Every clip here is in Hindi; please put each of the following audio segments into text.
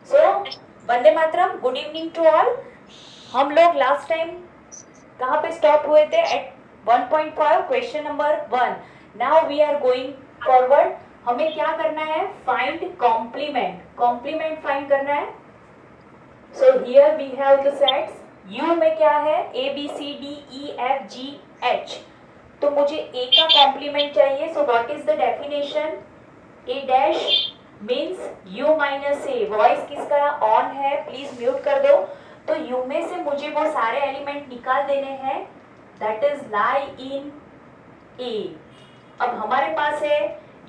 So Vande Mataram, good evening to all. हम लोग लास्ट टाइम कहाँ पे स्टॉप हुए थे? At 1.5 question number 1। Now we are going forward. हमें क्या करना है? Find complement. कॉम्प्लीमेंट फाइंड करना है। So here we have the sets. U में क्या है? A B C D E F G H. तो मुझे ए का कॉम्प्लीमेंट चाहिए। So what is the definition? A dash means u minus A. Voice किसका ऑन है? प्लीज म्यूट कर दो। तो u में से मुझे वो सारे एलिमेंट निकाल देने हैं दैट इज लाई इन ए। अब हमारे पास है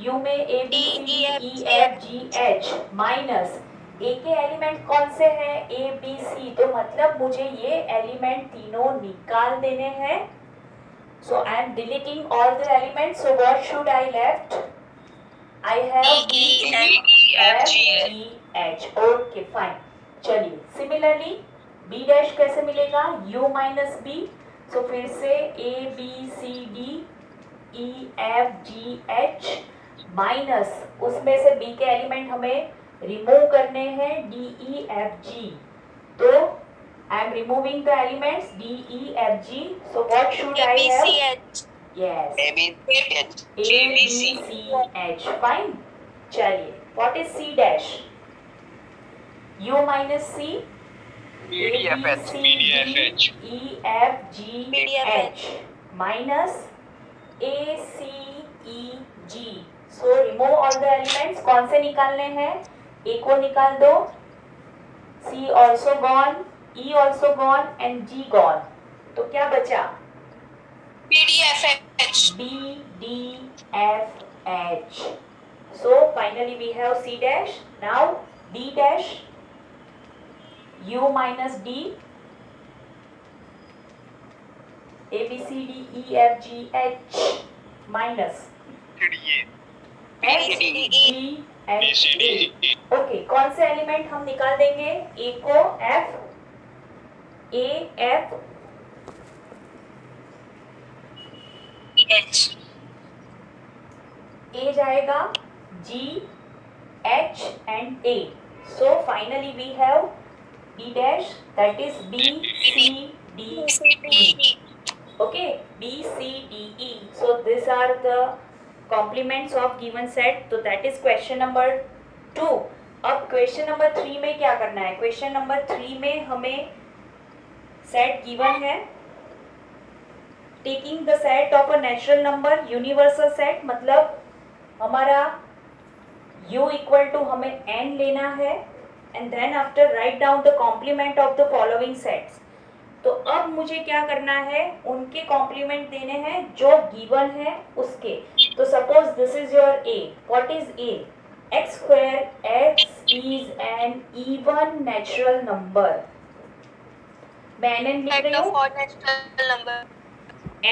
u में A B C E F G H minus A के एलिमेंट कौन से हैं? A B C. तो मतलब मुझे ये एलिमेंट तीनों निकाल देने हैं। So I am deleting all the elements. So what should I left? I have D E F G H. Okay, fine. चलिए, similarly B डैश कैसे मिलेगा? U minus B. तो फिर से A B C D E F G H minus उसमें से B के एलिमेंट हमें रिमूव करने हैं D E F G. तो I am removing the elements D E F G. So what should I have? Yes. A B C H. Fine. चलिए, what is C dash? U minus C. A B C D E F G H minus A C E G. So remove all the elements. कौन से निकालने हैं? A को निकाल दो. C also gone. E also gone and G gone. तो क्या बचा? B D F H. So finally we have C dash. Now D dash. U minus D. A B C D E F G H minus H D H E. Okay, कौन से एलिमेंट हम निकाल देंगे? A को F A F H. A जाएगा G H and A. So finally we have B dash, that is B C D E. Okay, B C D E. So these are the complements of given set. So that is question number 2. अब question number 3 में क्या करना है? question number 3 में हमें set given है taking the set of a natural number universal set. मतलब हमारा u equal to हमें n लेना है and then after write down the complement of the following sets. तो अब मुझे क्या करना है? उनके कॉम्प्लीमेंट देने हैं जो गिवन है उसके. तो suppose this is your a. What is a? x square. x is an even natural number. मैं nn लिख रही हूँ.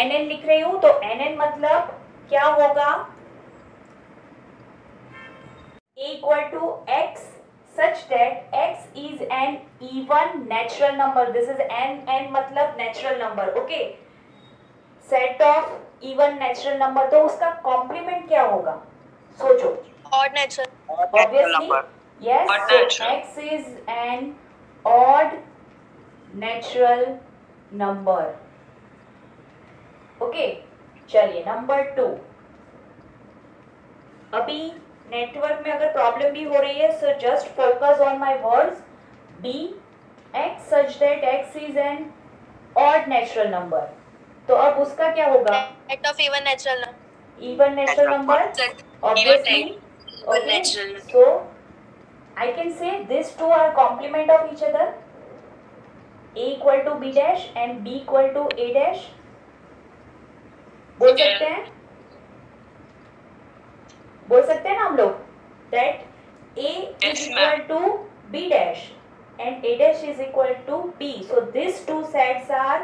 nn लिख रही हूँ. तो nn मतलब क्या होगा? a equal to x such that x is an even natural number. This is n मतलब natural number. Okay, set of even natural number. तो उसका complement क्या होगा? सोचो. Odd natural. Obviously, yes. So x is an odd natural number. Okay, चलिए नंबर 2. अभी नेटवर्क में अगर प्रॉब्लम भी हो रही है, so just focus on my words. B x such that x is an odd natural number. तो अब उसका क्या होगा? Set of even natural number. Even natural number. Obviously. Okay. So I can say these two are complement of each other. A equal to B dash and B equal to A dash. बोल सकते हैं? बोल सकते हैं ना हम लोग? That A is equal to B dash and A dash is equal to B. So these two sets are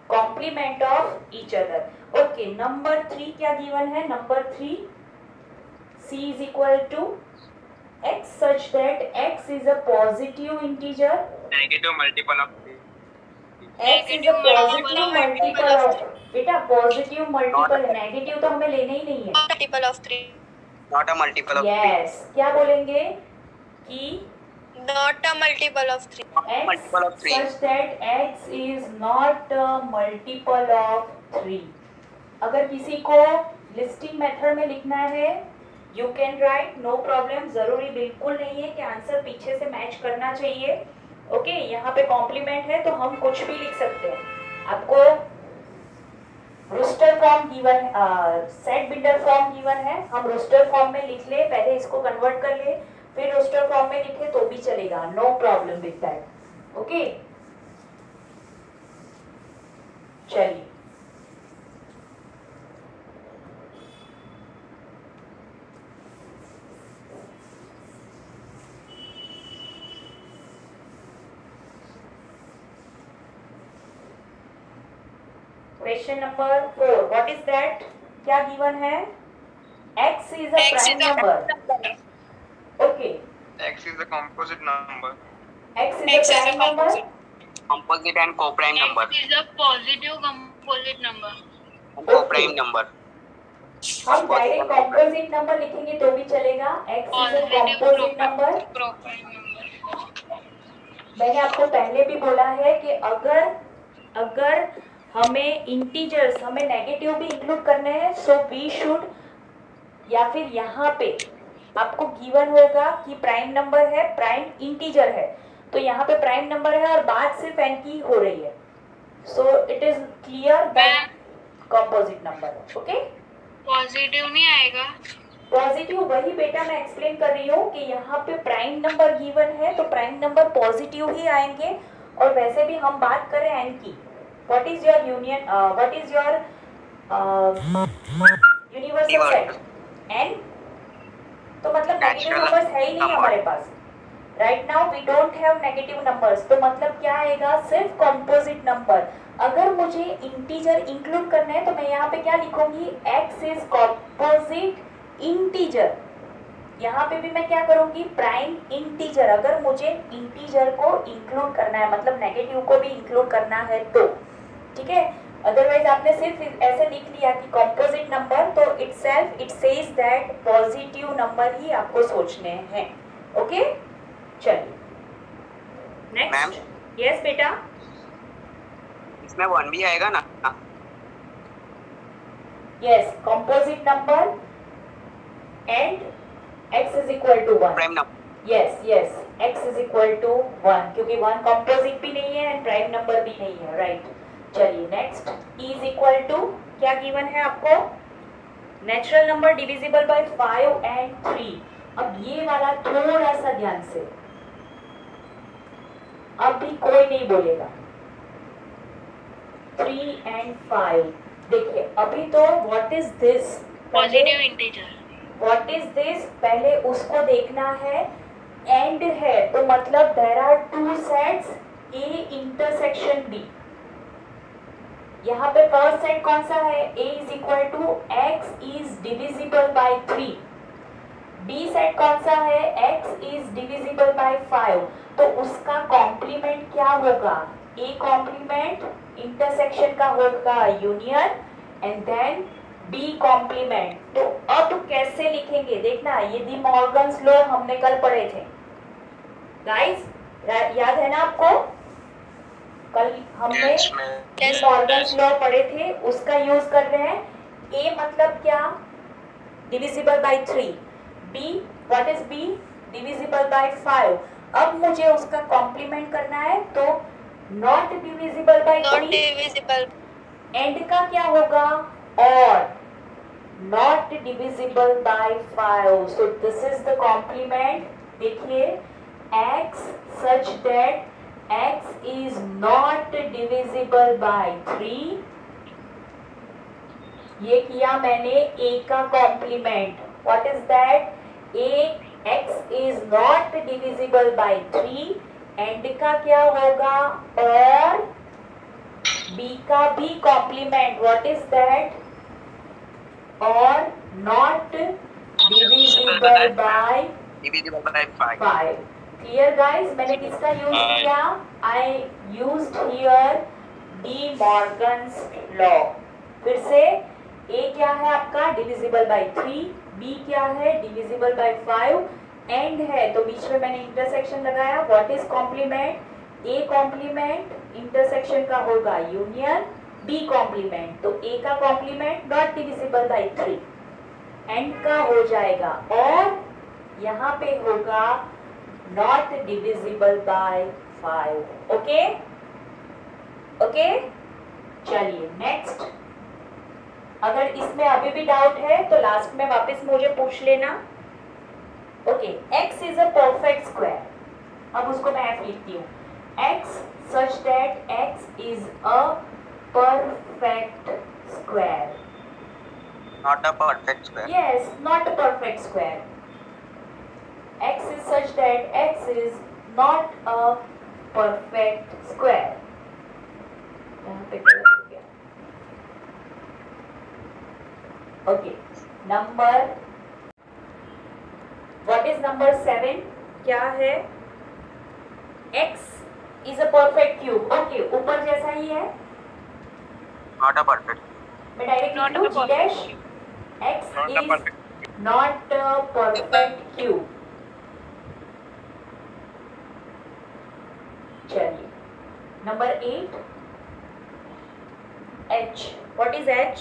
complement of each other. Okay, number 3 क्या given है? Number 3, C is equal to x such that x is a positive integer. Negative multiple of 3. X is a positive multiple of. बेटा positive multiple है, negative तो हमें लेना ही नहीं है. Multiple of 3. Not a multiple of 3. Yes. क्या बोलेंगे कि Not a multiple of 3. x Multiple of 3. such that x is not a multiple of 3. अगर किसी को लिस्टिंग मेथड में लिखना है you can write, no problem. जरूरी बिल्कुल नहीं है कि आंसर पीछे से मैच करना चाहिए. ओके यहाँ पे कॉम्प्लीमेंट है तो हम कुछ भी लिख सकते हैं. आपको रोस्टर फॉर्म गिवन है, सेट बिल्डर फॉर्म गिवन है, हम रोस्टर फॉर्म में लिख ले, पहले इसको कन्वर्ट कर ले, फिर रोस्टर फॉर्म में लिखे तो भी चलेगा, no problem with that. Okay चलिए question number 4. What is that? क्या गिवन है? x is a prime number. Okay X is the composite number. x is a prime number. Composite and co-prime number. X is a positive composite number. Co-prime number. हम डायरेक्ट कॉम्पोजिट नंबर लिखेंगे तो भी चलेगा. x is a composite number. Prime number. मैंने आपको पहले भी बोला है कि अगर हमें इंटीजर्स, हमें नेगेटिव भी इंक्लूड करने हैं, सो वी शुड, या फिर यहाँ पे आपको गिवन होगा कि प्राइम नंबर है, प्राइम इंटीजर है, तो यहाँ पे प्राइम नंबर है और बात सिर्फ n की हो रही है. So it is clear that composite number. Okay positive नहीं आएगा. पॉजिटिव वही बेटा मैं एक्सप्लेन कर रही हूँ कि यहाँ पे प्राइम नंबर गिवन है तो प्राइम नंबर पॉजिटिव ही आएंगे. और वैसे भी हम बात करें n की, what is your union, what is your universal set n, तो मतलब नेगेटिव नंबर्स है ही नहीं हमारे पास. Right now we don't have negative numbers, तो मतलब क्या आएगा? सिर्फ कंपोजिट नंबर. अगर मुझे इंटीजर इंक्लूड करना है तो मैं यहाँ पे क्या लिखूंगी? x is composite integer. यहाँ पे भी मैं क्या करूंगी? Prime integer. अगर मुझे इंटीजर को इंक्लूड करना है, मतलब नेगेटिव को भी इंक्लूड करना है तो ठीक है. अदरवाइज आपने सिर्फ ऐसे लिख लिया कि कंपोजिट नंबर, तो itself it says that positive number ही आपको सोचने हैं. ओके चलिए नेक्स्ट. यस बेटा, इसमें 1 भी आएगा ना? Yes composite number and x is equal to 1. Prime number. Yes yes x is equal to 1, क्योंकि 1 कंपोजिट भी नहीं है एंड प्राइम नंबर भी नहीं है. राइट चलिए next. e is equal to क्या गिवन है आपको? Natural number divisible by 5 and 3. अब ये वाला थोड़ा सा ध्यान से, अब भी कोई नहीं बोलेगा. 3 एंड 5 देखिए अभी तो what is this? Positive integer. What is this? पहले उसको देखना है. एंड है तो मतलब there are two sets a intersection b. यहाँ पे फर्स्ट सेट कौन सा है? a is equal to x is divisible by 3. b set कौन सा है? x is divisible by 5. तो उसका कॉम्प्लीमेंट क्या होगा? a कॉम्प्लीमेंट इंटरसेक्शन का होगा union and then b complement. तो अब कैसे लिखेंगे देखना, ये डी मॉर्गन्स लॉ हमने कल पढ़े थे गाइस, याद है ना आपको? कल हमने डी मॉर्गन्स लॉ पढ़े थे, उसका यूज कर रहे हैं. a मतलब क्या? Divisible by 3. b what is b? Divisible by 5. अब मुझे उसका कॉम्प्लीमेंट करना है तो not divisible by 3. Not divisible. And का क्या होगा? और not divisible by 5. So this is the complement. देखिए x such that x is not divisible by 3. ये किया मैंने a का complement. What is that? a x is not divisible by 3. And का क्या होगा? और b का भी complement. What is that? और not divisible by 5. Clear guys? मैंने किसका यूज किया? I used here D Morgan's law. फिर से a क्या है आपका? Divisible by 3. b क्या है? Divisible by 5. एंड है तो बीच में मैंने इंटरसेक्शन लगाया. What is complement? A complement intersection का होगा यूनियन बी कॉम्प्लीमेंट. तो ए का complement not divisible by 3. And का हो जाएगा और यहाँ पे होगा not divisible by 5. Okay okay. चलिए नेक्स्ट. अगर इसमें अभी भी डाउट है तो लास्ट में वापस मुझे पूछ लेना. Okay. x is a perfect square. अब उसको मैं ऐसे लिखती हूँ. x such that x is a perfect square. Not a perfect square. Yes, not a perfect square. x is such that x is not a perfect square. यहाँ पे गलत हो गया. Okay. Number. What is number 7? क्या है? x is a perfect cube. Okay, ऊपर जैसा ही है. Not a perfect. मैं डायरेक्ट लिख लूँ g dash. x Not a is perfect. not a perfect cube. चलिए. Number 8. h. What is h?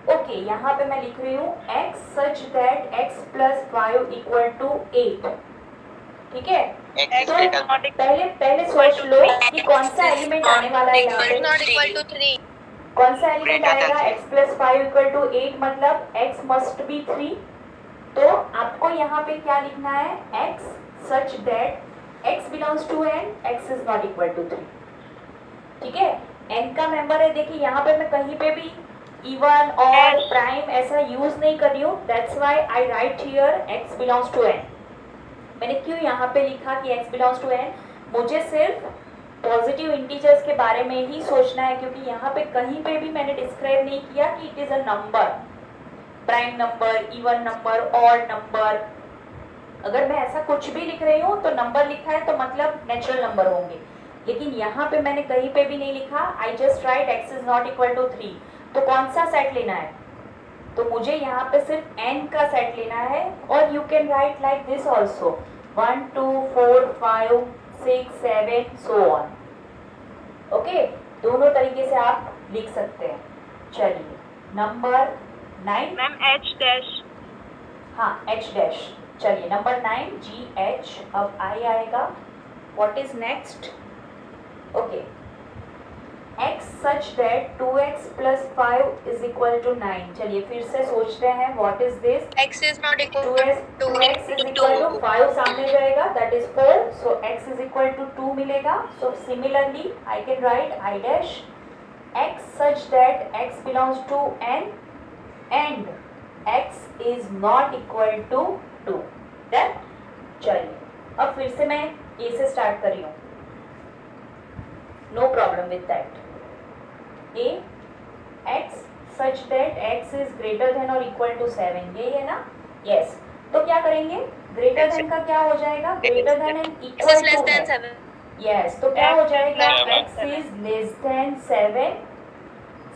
Okay यहाँ पे मैं लिख रही हूँ x such that x plus 5 equal to 8. ठीक है. X is तो greater. पहले सोच लो कि कौन सा एलिमेंट आने वाला है यहाँ पे. Not equal to 3. कौन सा एलिमेंट Greater than आएगा? x plus 5 equal to 8 मतलब x must be 3. तो आपको यहाँ पे क्या लिखना है? x such that x belongs to n, x is not equal to 3. ठीक है. n का मेंबर है. देखिए यहाँ पे मैं कहीं पे भी इवन और प्राइम ऐसा यूज नहीं कर रही हूँ. That's why I right here x belongs to n. मैंने क्यों यहाँ पे लिखा कि x belongs to n? मुझे सिर्फ पॉजिटिव इंटीजर्स के बारे में ही सोचना है क्योंकि यहाँ पे कहीं पे भी मैंने डिस्क्राइब नहीं किया कि it is a number, prime number, even number, odd number. अगर मैं ऐसा कुछ भी लिख रही हूँ तो नंबर लिखा है तो मतलब नेचुरल नंबर होंगे. लेकिन यहाँ पे मैंने कहीं पे भी नहीं लिखा. I just write x is not equal to 3. तो कौन सा सेट लेना है? तो मुझे यहाँ पे सिर्फ n का सेट लेना है. और you can right like this also 1 2 4 5 6 7 so on. Okay, दोनों तरीके से आप लिख सकते हैं. चलिए नंबर 9. Ma'am h dash. हाँ h डैश. चलिए नंबर 9 जी एच. अब आई आएगा. What is next? Okay. x such that 2x plus 5 is equal to 9. चलिए फिर से सोचते हैं. What is this? X is not equal 2x to 2x is equal to 5 सामने जाएगा. That is 4. So x is equal to 2 मिलेगा. So similarly I can write i dash x such that x belongs to n and x is not equal to 2. Then चलिए अब फिर से मैं a से स्टार्ट कर रही हूँ. No problem with that. a x such that x is greater than or equal to 7. यही है ना? yes. तो क्या करेंगे? ग्रेटर देन का क्या हो जाएगा? Greater than and X equal is less to than है. 7. यस. तो क्या हो जाएगा? Less x than is less than 7.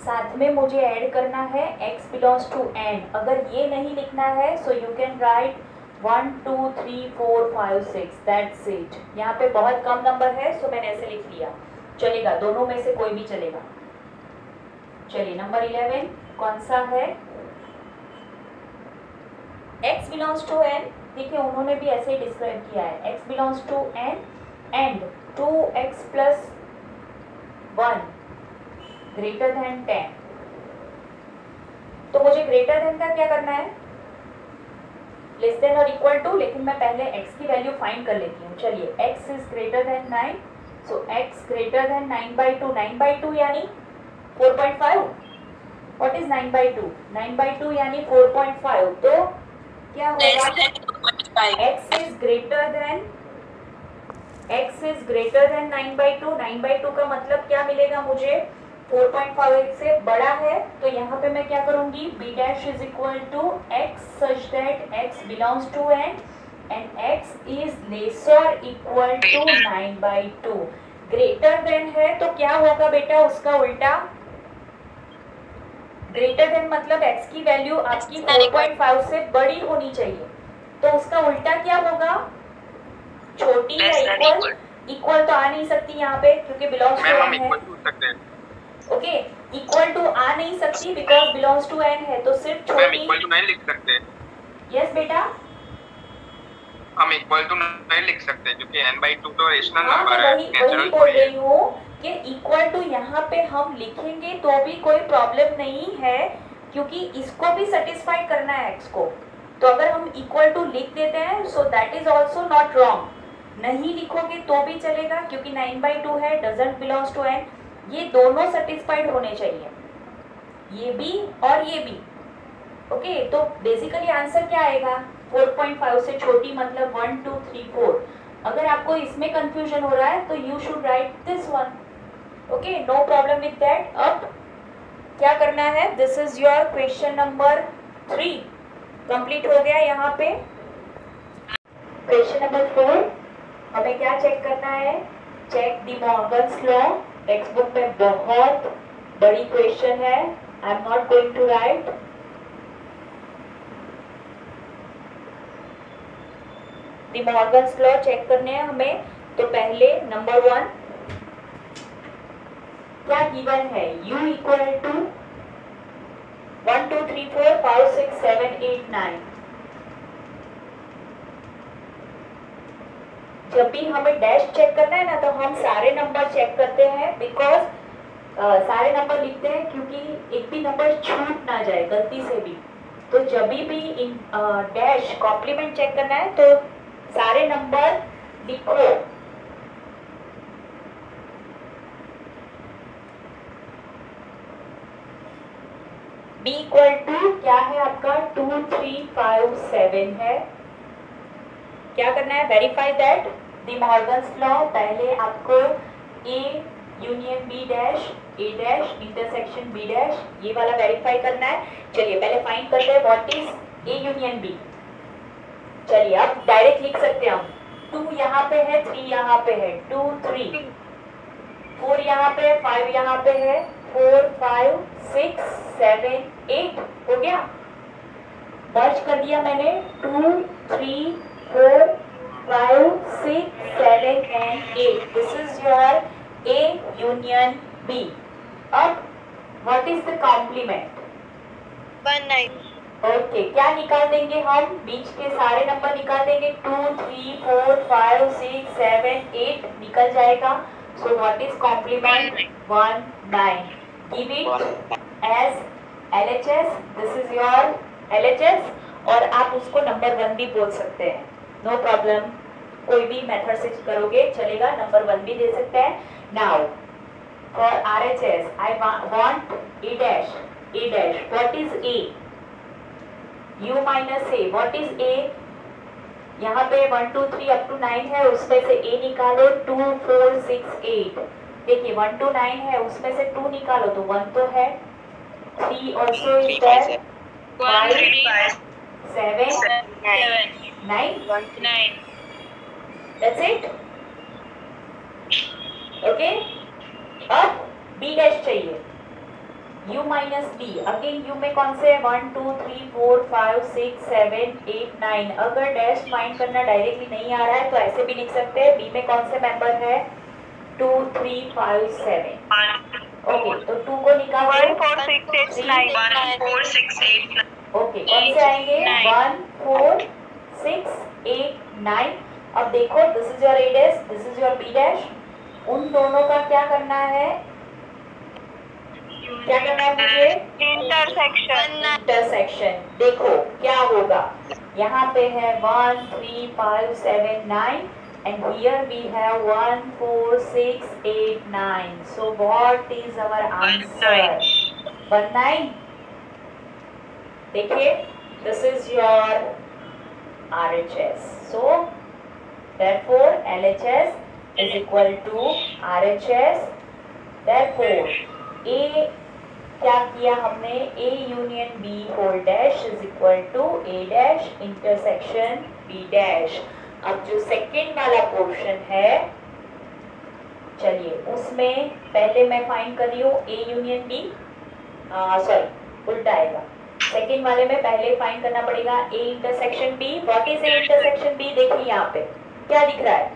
साथ में मुझे ऐड करना है x belongs to n. अगर ये नहीं लिखना है so you can right 1 2 3 4 5 6. That's it. यहाँ पे बहुत कम नंबर है सो मैंने ऐसे लिख लिया. चलेगा, दोनों में से कोई भी चलेगा. चलिए नंबर 11 कौन सा है? x belongs to n. देखिए उन्होंने भी ऐसे ही डिस्क्राइब किया है. x belongs to n and 2x plus 1 greater than 10. तो मुझे ग्रेटर देन का क्या करना है? लेस देन और इक्वल टू. लेकिन मैं पहले x की वैल्यू फाइंड कर लेती हूँ. चलिए x is greater than 9. So x greater than 9/2. 9/2 यानी 4.5. What is 9/2? 9/2 यानी 4.5. तो क्या होगा? x is greater than 9/2. 9/2 का मतलब क्या मिलेगा मुझे? 4.5 से बड़ा है. तो यहाँ पे मैं क्या करूंगी? b dash is equal to x such that x belongs to n and x is lesser equal to 9/2. Greater than है तो क्या होगा बेटा? उसका उल्टा. ग्रेटर देन मतलब x की वैल्यू आपकी 4.5 से बड़ी होनी चाहिए. तो उसका उल्टा क्या होगा, छोटी या Less than इक्वल, इक्वल तो आ नहीं सकती यहाँ पे क्योंकि बिलोंग्स टू मैम हम एन है। इक्वल टू सकते हैं। ओके, इक्वल टू आ नहीं सकती बिकॉज बिलोंग्स टू एन है, तो सिर्फ मैम छोटी। इक्वल टू नहीं लिख सकते, यस बेटा, हम इक्वल टू नहीं लिख सकते क्योंकि n/2 तो रेशनल हाँ नंबर मैं है, वही नेचुरल बोल थोड़ी है। रही हूँ कि इक्वल टू यहाँ पे हम लिखेंगे तो भी कोई प्रॉब्लम नहीं है क्योंकि इसको भी सेटिस्फाई करना है एक्स को। तो अगर हम इक्वल टू लिख देते हैं so that is also not wrong, नहीं लिखोगे तो भी चलेगा क्योंकि 9/2 है, डजंट बिलोंग्स टू एन, ये दोनों सेटिस्फाइड होने चाहिए, ये भी और ये भी। ओके, तो बेसिकली आंसर क्या आएगा, 4.5 से छोटी मतलब 1 2 3 4। अगर आपको इसमें कंफ्यूजन हो रहा है तो you should write this one. Okay, no problem with that. अब क्या करना है, this is your question number 3 complete हो गया। यहाँ पे क्वेश्चन नंबर 4 हमें क्या चेक करना है, check De Morgan's law. Text book में बहुत बड़ी क्वेश्चन है, I am not going to write. De Morgan's law check करने हैं हमें। तो पहले नंबर 1 क्या गिवन है, u इक्वल टू 1 2 3 4 5 6 7 8 9। जब भी हमें डैश चेक करना है ना तो हम सारे नंबर चेक करते हैं बिकॉज सारे नंबर लिखते हैं क्योंकि एक भी नंबर छूट ना जाए गलती से भी। तो जब भी डैश कॉम्प्लीमेंट चेक करना है तो सारे नंबर लिखो। b इक्वल टू क्या है आपका 2 3 5 7 है। क्या करना है, verify that D Morgan's law. पहले आपको a union b dash a dash intersection b dash ये वाला वेरीफाई करना है। चलिए पहले फाइंड करते हैं what is a union b। चलिए अब डायरेक्ट लिख सकते हैं हम, 2 यहाँ पे है, 3 यहाँ पे है, 2 3 4 यहाँ पे है, 5 यहाँ पे है, 4 5 6 7 8 हो गया। मर्ज कर दिया मैंने 2 3 4 5 6 7 and 8। This is your A union B। अब what is the complement, 1 9। Okay, क्या निकाल देंगे हम, बीच के सारे नंबर निकाल देंगे, 2 3 4 5 6 7 8 निकल जाएगा। So what is complement, 1 9। Give it as LHS, this is your LHS। और आप उसको नंबर 1 भी बोल सकते हैं, नो प्रॉब्लम, कोई भी मेथड से करोगे चलेगा, नंबर 1 भी दे सकते हैं। Now for RHS I want A dash, A dash, what is A, u minus a, what is a, यहाँ पे 1 2 3 अप टू 9 है, उसमें से a निकालो, 2 4 6 8। देखिए 1 to 9 है, उसमें से 2 निकालो तो 1 तो है, 3 also is there, 5 7 9 that's it. Okay, अब b डैश चाहिए, u minus B. Again u में कौन से है, 1 2 3 4 5 6 7 8 9। अगर डैश फाइंड करना डायरेक्टली नहीं आ रहा है तो ऐसे भी लिख सकते हैं, b में कौन से मेंबर है, 2 3 5 7। ओके, तो 2 को निकालो, 1 4 6 8 9 1 4 6 8 9। ओके, कौन से आएंगे, 1 4 6 8 9। अब देखो this is your a dash, this is your b dash, उन दोनों का क्या करना है, क्या करना है मुझे, इंटरसेक्शन। देखो क्या होगा, यहाँ पे है 1 3 5 7 9 and here we have 1 4 6 8 9. So what is our answer, 19। देखिए this is your RHS, so therefore LHS is equal to RHS। therefore A क्या किया हमने, A union B whole dash is equal to A dash intersection B dash. अब जो सेकेंड वाला पोर्शन है, चलिए उसमें पहले मैं फाइंड कर रही हूँ A यूनियन B, सॉरी उल्टा आएगा, सेकेंड वाले में पहले फाइंड करना पड़ेगा A intersection B. What is A intersection B? देखिए यहाँ पे क्या दिख रहा है,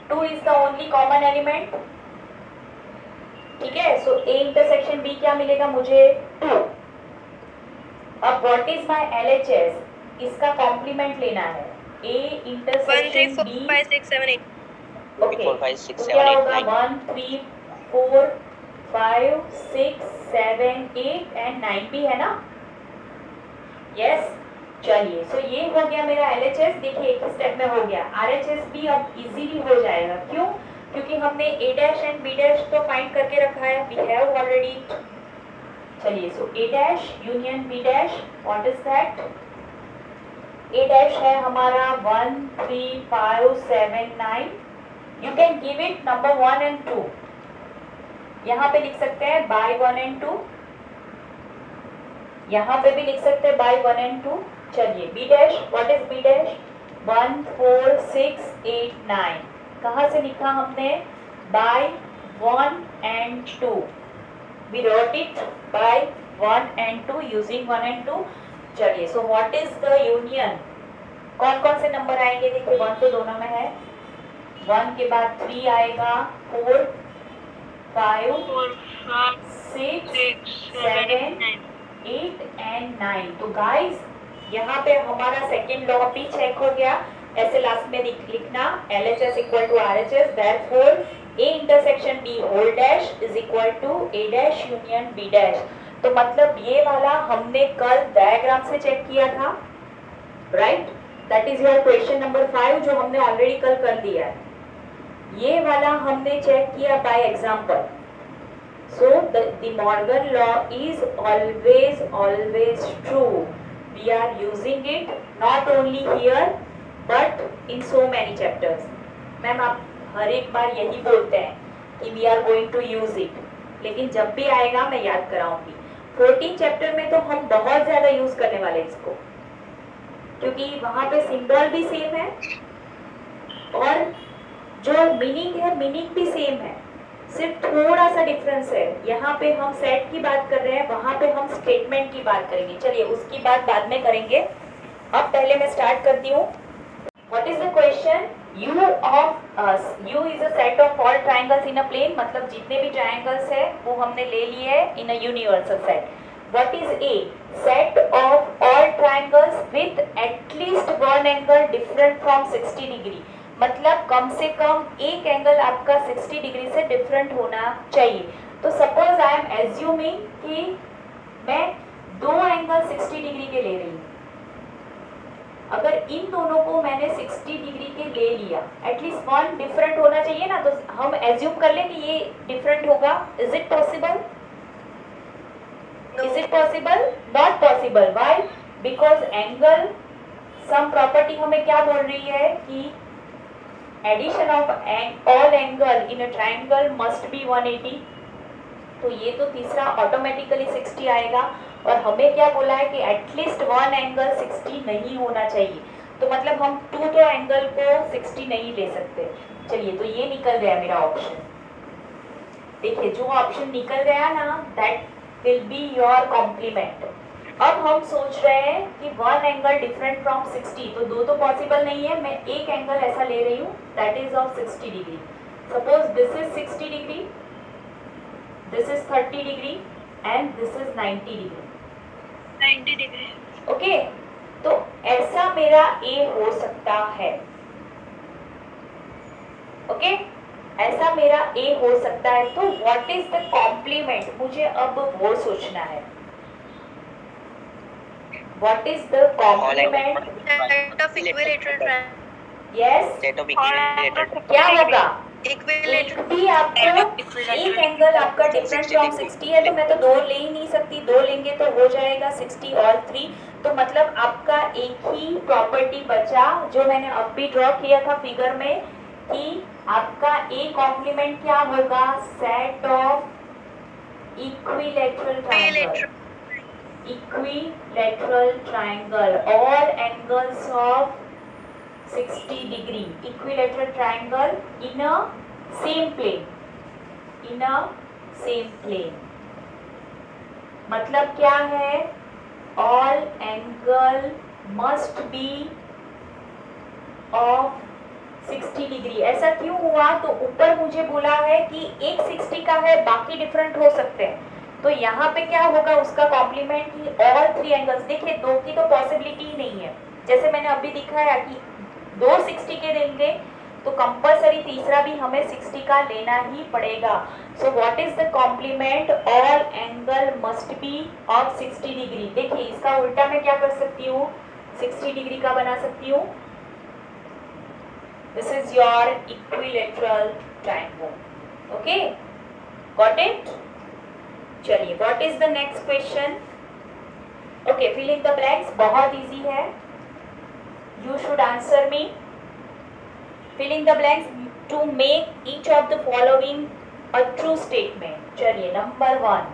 2 is the only common element, ठीक है। सो ए इंटरसेक्शन बी क्या मिलेगा मुझे? 2। अब व्हाट इज माय एलएचएस? इसका कॉम्प्लीमेंट लेना है। ए इंटरसेक्शन बी 5 6 7 8 ओके, तो क्या होगा? 1 3 4 5 6 7 8 एंड 9 भी है ना? यस। चलिए, सो ये हो गया मेरा एलएचएस। देखिए एक स्टेप में हो गया। आरएचएस भी अब इजीली हो जाएगा। क्यों? क्योंकि हमने A dash and B dash तो फाइंड करके रखा है, वी हैव ऑलरेडी। चलिए, so A dash union B dash, what is that? A dash है हमारा 1 3 5 7 9। You can give it number 1 and 2। यहाँ पे लिख सकते हैं बाय 1 एंड 2, यहाँ पे भी लिख सकते हैं बाय 1 एंड 2। चलिए, B dash, what is B dash? 1 4 6 8 9। कहाँ से लिखा हमने? By 1 and 2। We wrote it by 1 and 2 using 1 and 2। चलिए, so what is the union? कौन कौन से नंबर आएंगे? देखिए 1 तो दोनों में है, 1 के बाद 3 आएगा, 4 5 6 7 8 एंड 9। तो गाइस यहाँ पे हमारा सेकेंड लॉ भी चेक हो गया। ऐसे लास्ट में लिखना LHS equal to RHS, therefore A intersection B whole dash is equal to A dash union B dash. तो मतलब ये वाला हमने कल डायग्राम से चेक किया था, right? That is your question number 5 जो हमने ऑलरेडी कल कर दिया है। ये वाला हमने चेक किया by example. So the Morgan law is always true. We are using it not only here but in so many chapters. Ma'am आप हर एक बार यही बोलते हैं कि we are going to use it, लेकिन जब भी आएगा मैं याद कराऊंगी। 14 चैप्टर में तो हम बहुत ज्यादा यूज करने वाले इसको, क्योंकि वहां पे सिंबल भी सेम है और जो मीनिंग है मीनिंग भी सेम है, सिर्फ थोड़ा सा डिफरेंस है। यहाँ पे हम सेट की बात कर रहे हैं, वहां पे हम स्टेटमेंट की बात करेंगे। चलिए उसकी बात बाद में करेंगे, अब पहले मैं स्टार्ट करती हूँ। What is the question? U of U is a set of all triangles in a plane, मतलब जितने भी ट्रायंगल्स है वो हमने ले लिए है in a universal set. What is A? Set of all triangles with at least one angle different from 60 degree, मतलब कम से कम एक एंगल आपका 60 डिग्री से डिफरेंट होना चाहिए। तो सपोज आई एम एज्यूमिंग कि मैं दो एंगल 60 डिग्री के ले रही हूँ। अगर इन दोनों को मैंने 60 डिग्री के ले लिया, एटलीस्ट वन डिफरेंट होना चाहिए ना, तो हम एज्यूम कर लें कि ये डिफरेंट होगा। Is it possible? Is it possible? Not possible. Why? Because angle sum property हमें क्या बोल रही है कि addition of all angle in a triangle must be 180। तो ये तो तीसरा ऑटोमेटिकली 60 आएगा, और हमें क्या बोला है कि एटलीस्ट वन एंगल 60 नहीं होना चाहिए। तो मतलब हम टू तो एंगल को 60 नहीं ले सकते। चलिए, तो ये निकल गया मेरा ऑप्शन। देखिए जो ऑप्शन निकल गया ना, that will be your complement. अब हम सोच रहे हैं कि वन एंगल डिफरेंट फ्रॉम 60, तो दो तो पॉसिबल नहीं है, मैं एक एंगल ऐसा ले रही हूँ that is of 60 degree. Suppose this is 60 degree, this is 30 degree and this is 90 degree. 90 degree. Okay, तो ऐसा मेरा ए हो सकता है। ओके, ऐसा मेरा ए हो सकता है। तो व्हाट इज द कॉम्प्लीमेंट, मुझे अब वो सोचना है। What is the complement? Set of equilateral triangle. Yes, set of equilateral क्या होगा? इक्विलेटरल भी आपको एक एंगल आपका डिफरेंट फ्रॉम 60 है, तो मैं तो दो ले ही नहीं सकती, दो लेंगे तो हो जाएगा 60 और 3। तो मतलब आपका एक ही प्रॉपर्टी बचा जो मैंने अब भी ड्रॉ किया था फिगर में, कि आपका ए कॉम्प्लीमेंट क्या होगा? Set of equilateral triangle. Equilateral triangle, all angles of 60 degree, equilateral triangle in a same plane, in a same plane. मतलब क्या है, all angle must be of 60 degree. ऐसा क्यों हुआ, तो ऊपर मुझे बोला है कि एक 60 का है, बाकी डिफरेंट हो सकते हैं, तो यहाँ पे क्या होगा उसका कॉम्प्लीमेंट की ऑल 3 एंगल्स। देखिए 2 की तो पॉसिबिलिटी ही नहीं है, जैसे मैंने अभी दिखाया कि 2 60 के देंगे तो कंपलसरी तीसरा भी हमें 60 का लेना ही पड़ेगा। So what is the complement, all angle must be of 60 degree. देखिए इसका उल्टा मैं क्या कर सकती हूँ, 60 डिग्री का बना सकती हूँ। This is your equilateral triangle. Okay, got it. चलिए what is the next question. Okay, fill in the blanks, बहुत इजी है, you should answer me. Filling the blanks to make each of the following a true statement. चलिए नंबर 1,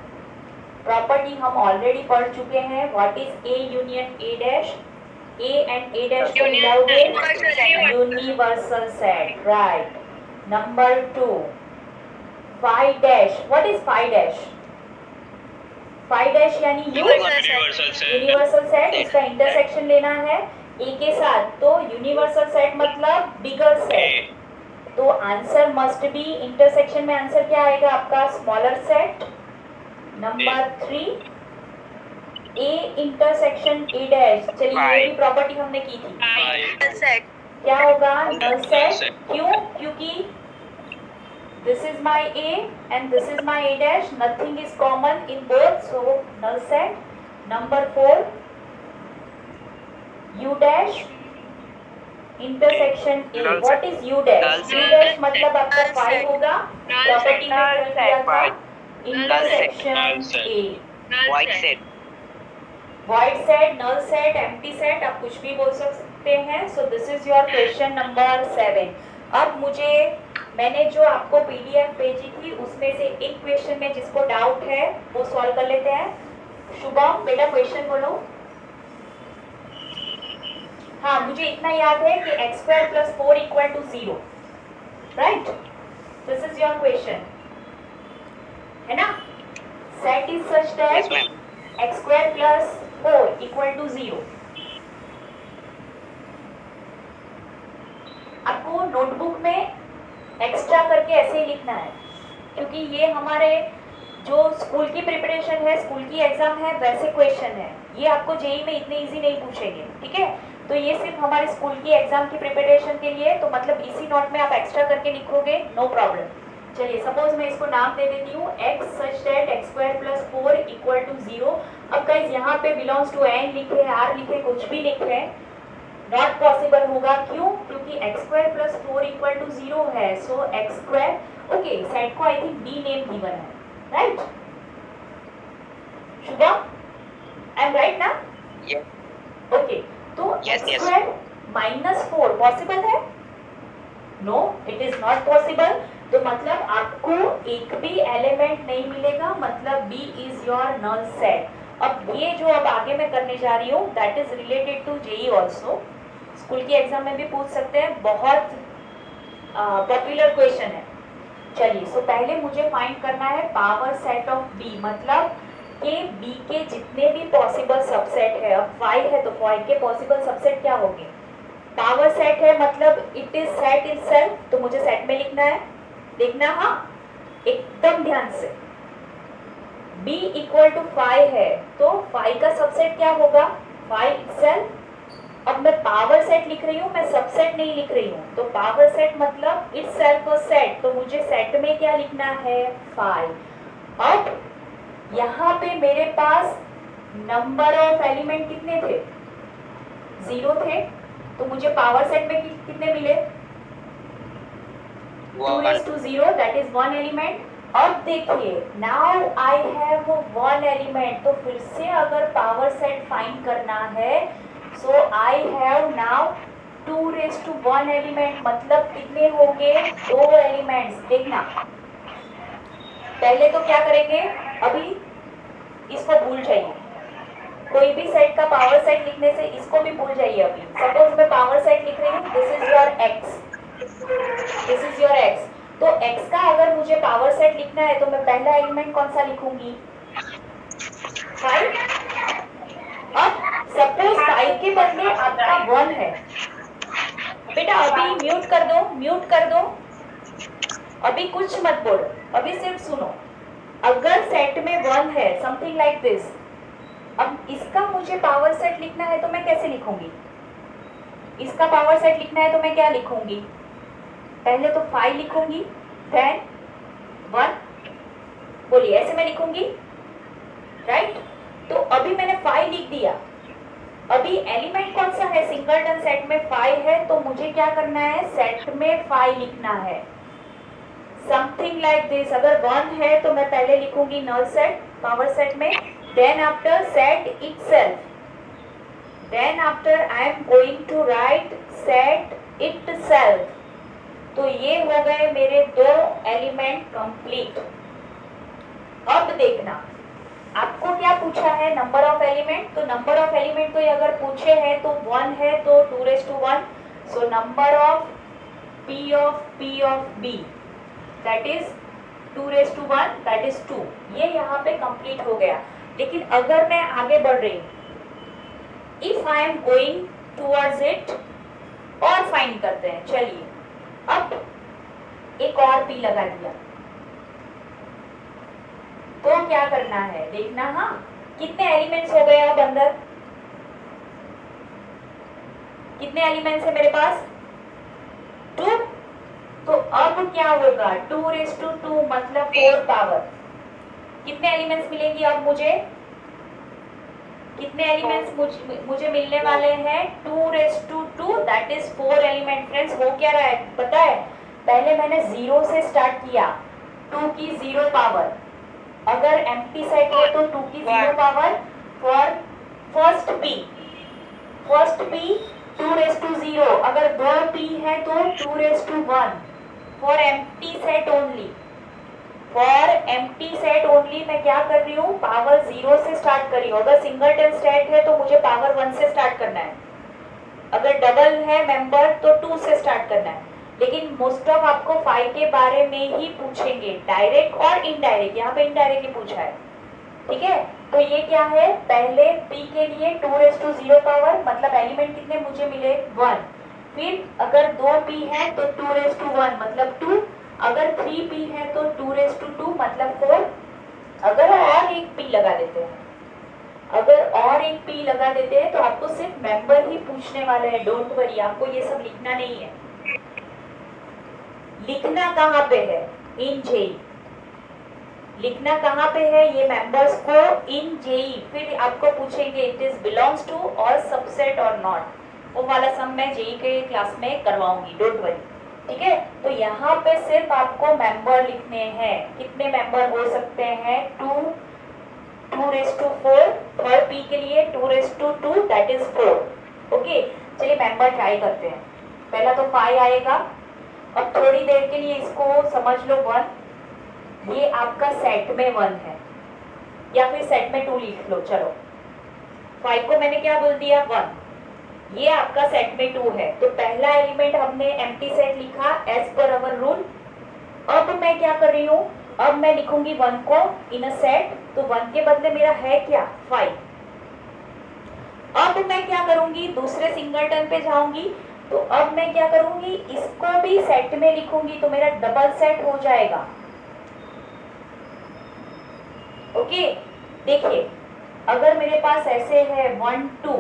प्रॉपर्टी हम ऑलरेडी पढ़ चुके हैं, what is A union A dash, A and A dash को मिलाओगे universal set, right. Number 2, phi dash, what is phi dash, phi dash यानी यूनिवर्सल सेट, इसका इंटरसेक्शन लेना है ए के साथ, तो यूनिवर्सल सेट मतलब बिगर सेट, तो आंसर मस्ट बी, इंटरसेक्शन में आंसर क्या आएगा आपका, smaller set. Number 3, A intersection A dash, चलिए ये भी प्रॉपर्टी हमने की थी, सेट क्या होगा, नल सेट। क्यों, क्योंकि this is my A and this is my A dash, nothing is common in both, so null set. Number 4, U dash intersection A, what is U dash, U dash मतलब आपका 5 होगा, प्रॉपर्टी में कर दिया था, intersection A, white set, void set, null set, empty set, आप कुछ भी बोल सकते हैं। So this is your question number 7। अब मुझे, मैंने जो आपको पीडीएफ भेजी थी उसमें से एक क्वेश्चन में जिसको डाउट है वो सॉल्व कर लेते हैं। शुभम बेटा क्वेश्चन बोलो। हाँ, मुझे इतना याद है कि x² + 4 = 0, right, this is your question, है ना। Set is such that x² + 4 = 0। आपको नोटबुक में एक्स्ट्रा करके ऐसे ही लिखना है, क्योंकि ये हमारे जो स्कूल की प्रिपरेशन है, स्कूल की एग्जाम है, वैसे क्वेश्चन है, ये आपको जेईई में इतने इजी नहीं पूछेंगे, ठीक है। तो ये सिर्फ हमारे स्कूल की एग्जाम की प्रिपरेशन के लिए, तो मतलब इसी नोट में आप एक्स्ट्रा करके लिखोगे, नो प्रॉब्लम। चलिए सपोज मैं इसको नाम दे देती हूँ x सच दैट x² + 4 = 0। अब गाइस यहाँ पे बिलोंग्स टू n लिखे, r लिखे, कुछ भी लिखे, नॉट पॉसिबल होगा। क्यों, क्योंकि x² + 4 = 0 है, सो x², ओके, सेट को I think b name given है, right Shubham, I am right ना, ओके। तो x² - 4 पॉसिबल है, no it is not possible, तो मतलब आपको एक भी एलिमेंट नहीं मिलेगा, मतलब b is your null set. अब ये जो अब आगे मैं करने जा रही हूँ that is related to JEE also, school की एग्जाम में भी पूछ सकते हैं, बहुत पॉपुलर क्वेश्चन है। चलिए सो पहले मुझे फाइंड करना है पावर सेट ऑफ b, मतलब कि b के जितने भी पॉसिबल सबसेट है, अब 5 है तो 5 के पॉसिबल सबसेट क्या होंगे, पावर सेट है मतलब इट इज सेट इटसेल्फ, तो मुझे सेट में लिखना है, देखना हाँ एकदम ध्यान से, b = 5 है तो 5 का सबसेट क्या होगा, 5 इटसेल्फ। अब मैं पावर सेट लिख रही हूँ, मैं सबसेट नहीं लिख रही हूँ, तो पावर सेट मतलब इटसेल्फ और सेट, तो मुझे सेट में क्या लिखना है, 5। अब यहाँ पे मेरे पास नंबर ऑफ एलिमेंट कितने थे, 0 थे, तो मुझे पावर सेट में कितने मिले, 2:0, दैट इज 1 एलिमेंट। अब देखिए नाउ आई हैव 1 एलिमेंट, तो फिर से अगर पावर सेट फाइंड करना है, सो आई हैव नाउ 2:1 एलिमेंट, मतलब कितने हो गए, 2 एलिमेंट्स। देखना पहले तो क्या करेंगे, अभी इसको भूल जाइए, कोई भी सेट का पावर सेट लिखने से इसको भी भूल जाइए। अभी सपोज मैं पावर सेट लिख रही हूँ, this is your x, this is your x, तो x का अगर मुझे पावर सेट लिखना है तो मैं पहला एलिमेंट कौन सा लिखूंगी, 5। अब सपोज 5 के बदले आपका 1 है, बेटा अभी म्यूट कर दो, म्यूट कर दो, अभी कुछ मत बोलो, अभी सिर्फ सुनो। अगर सेट में 1 है, समथिंग लाइक दिस, अब इसका मुझे पावर सेट लिखना है तो मैं कैसे लिखूंगी? इसका पावर सेट लिखना है तो मैं क्या लिखूंगी? पहले तो 5 लिखूंगी, देन 1, बोलिए ऐसे मैं लिखूंगी, राइट? तो अभी मैंने 5 लिख दिया, अभी एलिमेंट कौन सा है? सिंगलटन सेट में 5 है, तो मुझे क्या करना है? सेट में 5 लिखना है, समथिंग लाइक दिस। अगर 1 है तो मैं पहले लिखूंगी नल सेट पावर सेट में, then after set itself, then after I am going to write set itself. तो ये हो गए मेरे 2 एलिमेंट कंप्लीट। अब देखना आपको क्या पूछा है, नंबर ऑफ एलिमेंट। तो नंबर ऑफ एलिमेंट तो ये अगर पूछे हैं तो 1 है तो 2⁻1, so number of P of B that is 2⁻1, that is 2। ये यहाँ पे कंप्लीट हो गया। लेकिन अगर मैं आगे बढ़ रही हूँ, if I am going towards it, और फाइंड करते हैं। चलिए अब एक और P लगा दिया, तो क्या करना है देखना। हाँ, कितने एलिमेंट्स हो गए अब अंदर? कितने एलिमेंट्स है मेरे पास? 2। तो अब क्या होगा? 2⁻2 मतलब 4 पावर। कितने एलिमेंट्स मिलेंगी अब मुझे? कितने एलिमेंट्स मुझे मिलने वाले हैं? 2⁻2 दैट इज 4 एलिमेंट। फ्रेंड्स हो क्या रहा है पता है? पहले मैंने 0 से स्टार्ट किया, 2 की 0 पावर। अगर एम्प्टी सेट है तो 2 की 0 पावर फॉर फर्स्ट P 2⁻0। अगर 2 P है तो 2⁻1 for empty set only. For empty set only मैं क्या कर रही हूँ? पावर 0 से स्टार्ट कर रही हूँ। अगर सिंगलटन सेट है तो मुझे पावर 1 से स्टार्ट करना है। अगर डबल है मेंबर तो 2 से स्टार्ट करना है। लेकिन मोस्ट ऑफ आपको 5 के बारे में ही पूछेंगे, डायरेक्ट और इनडायरेक्ट। यहाँ पे इनडायरेक्टली पूछा है, ठीक है? तो ये क्या है? पहले P के लिए 2⁻0 पावर, मतलब एलिमेंट कितने मुझे मिले? 1। फिर अगर 2 P है तो 2⁻1 मतलब 2। अगर 3 P है तो 2⁻2 मतलब 4। अगर और एक P लगा देते हैं, अगर और एक P लगा देते हैं तो आपको सिर्फ मेंबर ही पूछने वाले हैं। डोंट वरी, आपको ये सब लिखना नहीं है। लिखना कहाँ पे है? In JEE. लिखना कहाँ पे है ये मेंबर्स को? In JEE. फिर आपको पूछेंगे इट इज बिलोंग्स टू और सबसेट और नॉट। वो वाला सब मैं जेई के क्लास में करवाऊंगी, डोंट वरी, ठीक है? तो यहाँ पे सिर्फ आपको मेंबर लिखने हैं। कितने मेंबर हो सकते हैं? 2⁻4 थर्ड P के लिए 2⁻2 दैट इज 4। ओके, चलिए मेंबर ट्राई करते हैं। पहला तो 5 आएगा। अब थोड़ी देर के लिए इसको समझ लो 1, ये आपका सेट में 1 है, या फिर सेट में 2 लिख लो। चलो 5 को मैंने क्या बोल दिया? 1। ये आपका सेट में 2 है, तो पहला एलिमेंट हमने एम्प्टी सेट लिखा एज पर अवर रूल। अब मैं क्या कर रही हूँ? अब मैं लिखूंगी 1 को इन अ सेट, तो 1 के बदले मेरा है क्या? 5। अब मैं क्या करूंगी? दूसरे सिंगलटन पे जाऊंगी, तो अब मैं क्या करूंगी? इसको भी सेट में लिखूंगी, तो मेरा डबल सेट हो जाएगा। ओके, देखिए अगर मेरे पास ऐसे है 1 2,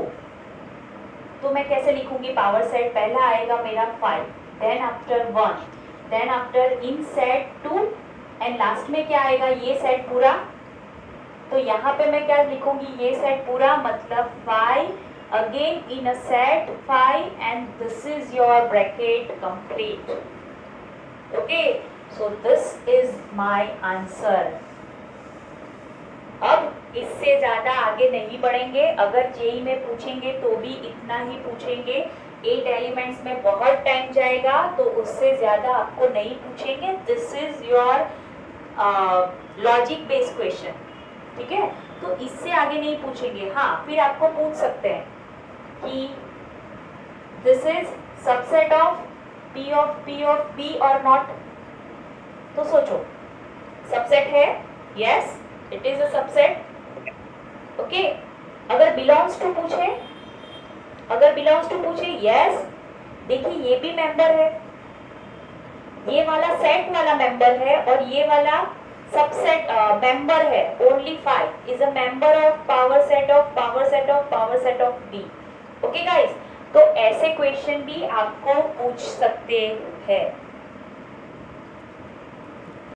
तो मैं कैसे लिखूंगी पावर सेट? पहला आएगा मेरा 5, then after 1, then after in set 2, and last में क्या आएगा? ये सेट पूरा। तो यहाँ पे मैं क्या लिखूंगी? ये सेट पूरा मतलब 5 again in a set 5, and this is your bracket complete. Okay, so this is my answer. अब इससे ज्यादा आगे नहीं बढ़ेंगे। अगर जेई में पूछेंगे तो भी इतना ही पूछेंगे। 8 एलिमेंट्स में बहुत टाइम जाएगा, तो उससे ज्यादा आपको नहीं पूछेंगे। This is your logic based question, ठीक है? तो इससे आगे नहीं पूछेंगे। हाँ, फिर आपको पूछ सकते हैं कि this is subset of P of B और नॉट। तो सोचो, सबसेट है? Yes, it is a subset. Okay अगर बिलोंग्स टू पूछे, अगर बिलोंग्स टू पूछे यस, देखिए ये भी मेंबर है, ये वाला सेट वाला मेंबर है और ये वाला सबसेट मेंबर है, only 5 is a member of power set of power set of power set of B. Okay guys, तो ऐसे क्वेश्चन भी आपको पूछ सकते हैं।